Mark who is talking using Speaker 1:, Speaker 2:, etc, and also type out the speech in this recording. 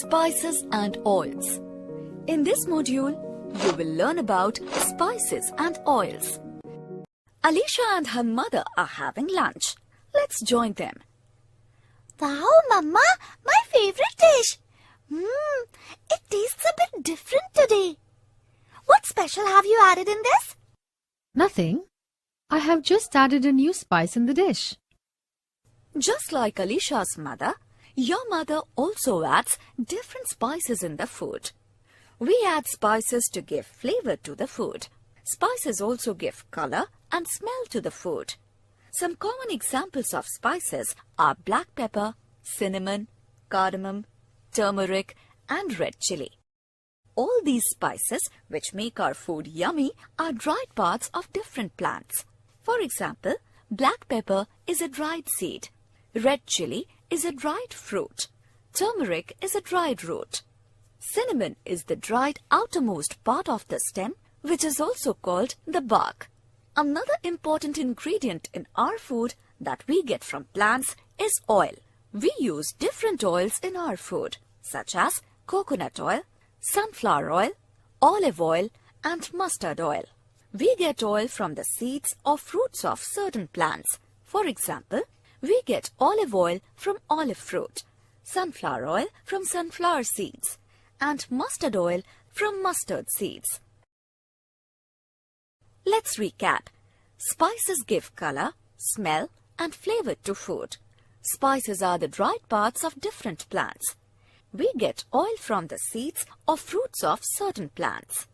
Speaker 1: Spices and oils. In this module, you will learn about spices and oils. Alicia and her mother are having lunch. Let's join them.
Speaker 2: Wow, Mama, my favorite dish. It tastes a bit different today. What special have you added in this?
Speaker 3: Nothing. I have just added a new spice in the dish.
Speaker 1: Just like Alicia's mother, your mother also adds different spices in the food. We add spices to give flavor to the food. Spices also give color and smell to the food. Some common examples of spices are black pepper, cinnamon, cardamom, turmeric, and red chili. All these spices which make our food yummy are dried parts of different plants. For example, black pepper is a dried seed. Red chili is a dried fruit. Turmeric is a dried root. Cinnamon is the dried outermost part of the stem, which is also called the bark. Another important ingredient in our food that we get from plants is oil. We use different oils in our food, such as coconut oil, sunflower oil, olive oil, and mustard oil. We get oil from the seeds or fruits of certain plants. For example, we get olive oil from olive fruit, sunflower oil from sunflower seeds, and mustard oil from mustard seeds. Let's recap. Spices give color, smell, and flavor to food. Spices are the dried parts of different plants. We get oil from the seeds or fruits of certain plants.